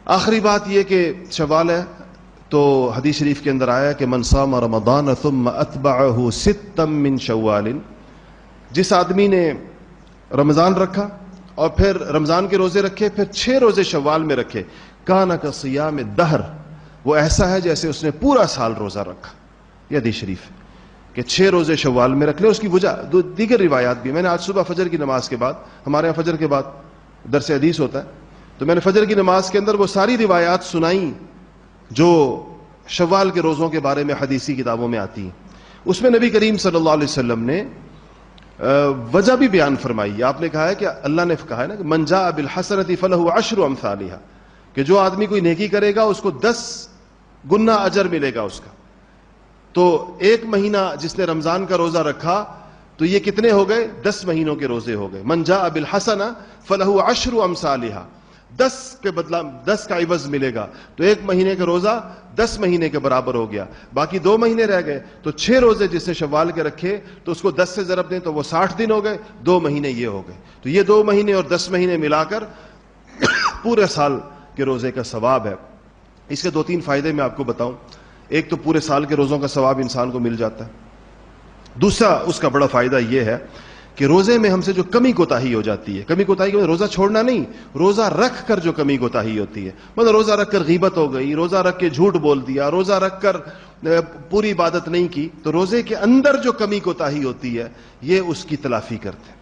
آخری بات یہ کہ شوال ہے تو حدیث شریف کے اندر آیا کہ من صام رمضان ثم اتبعہ ستا من شوال، جس آدمی نے رمضان رکھا اور پھر رمضان کے روزے رکھے، پھر 6 روزے شوال میں رکھے، کان کصیام الدہر، وہ ایسا ہے جیسے اس نے پورا سال روزہ رکھا۔ یہ حدیث شریف ہے کہ 6 روزے شوال میں رکھ لے۔ اس کی وجہ دیگر روایات بھی، میں نے آج صبح فجر کی نماز کے بعد، ہمارے یہاں فجر کے بعد درس حدیث ہوتا ہے، تو میں نے فجر کی نماز کے اندر وہ ساری روایات سنائیں جو شوال کے روزوں کے بارے میں حدیثی کتابوں میں آتی ہیں۔ اس میں نبی کریم صلی اللہ علیہ وسلم نے وجہ بھی بیان فرمائی۔ آپ نے کہا ہے کہ اللہ نے کہا ہے نا کہ من جاء بالحسنۃ فلہ عشر امثالھا، کہ جو آدمی کوئی نیکی کرے گا اس کو 10 گنا اجر ملے گا اس کا۔ تو 1 مہینہ جس نے رمضان کا روزہ رکھا تو یہ کتنے ہو گئے؟ 10 مہینوں کے روزے ہو گئے۔ من جاء بالحسنہ فلہ عشر امثالھا، 10 کے بدلہ 10 کا عوض ملے گا، تو 1 مہینے کا روزہ 10 مہینے کے برابر ہو گیا۔ باقی 2 مہینے رہ گئے، تو 6 روزے جس نے شوال کے رکھے تو اس کو 10 سے ضرب دیں تو وہ 60 دن ہو گئے، 2 مہینے یہ ہو گئے۔ تو یہ 2 مہینے اور 10 مہینے ملا کر پورے سال کے روزے کا ثواب ہے۔ اس کے 2-3 فائدے میں آپ کو بتاؤں۔ ایک تو پورے سال کے روزوں کا ثواب انسان کو مل جاتا ہے۔ دوسرا اس کا بڑا فائدہ یہ ہے کہ روزے میں ہم سے جو کمی کوتاہی ہو جاتی ہے، کمی کوتاہی کو روزہ چھوڑنا نہیں، روزہ رکھ کر جو کمی کوتاہی ہوتی ہے، مطلب روزہ رکھ کر غیبت ہو گئی، روزہ رکھ کے جھوٹ بول دیا، روزہ رکھ کر پوری عبادت نہیں کی، تو روزے کے اندر جو کمی کوتاہی ہوتی ہے یہ اس کی تلافی کرتے ہیں۔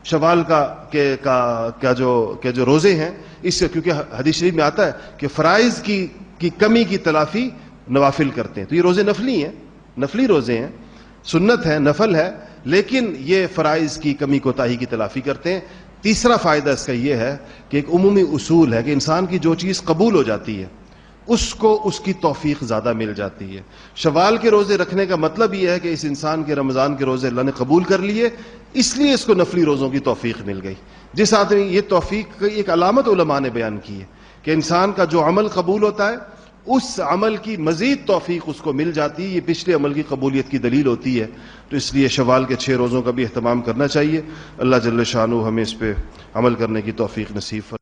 شوال کا جو روزے ہیں، اس سے کیونکہ حدیث شریف میں آتا ہے کہ فرائض کی کمی کی تلافی نوافل کرتے ہیں، تو یہ روزے نفلی ہیں، نفلی روزے ہیں، سنت ہے، نفل ہے، لیکن یہ فرائض کی کمی کوتاہی کی تلافی کرتے ہیں۔ تیسرا فائدہ اس کا یہ ہے کہ ایک عمومی اصول ہے کہ انسان کی جو چیز قبول ہو جاتی ہے اس کو اس کی توفیق زیادہ مل جاتی ہے۔ شوال کے روزے رکھنے کا مطلب یہ ہے کہ اس انسان کے رمضان کے روزے اللہ نے قبول کر لیے، اس لیے اس کو نفلی روزوں کی توفیق مل گئی۔ جس آدمی یہ توفیق کی ایک علامت علماء نے بیان کی ہے کہ انسان کا جو عمل قبول ہوتا ہے اس عمل کی مزید توفیق اس کو مل جاتی ہے، یہ پچھلے عمل کی قبولیت کی دلیل ہوتی ہے۔ تو اس لیے شوال کے 6 روزوں کا بھی اہتمام کرنا چاہیے۔ اللہ جل شانہ ہمیں اس پہ عمل کرنے کی توفیق نصیب فرمائے۔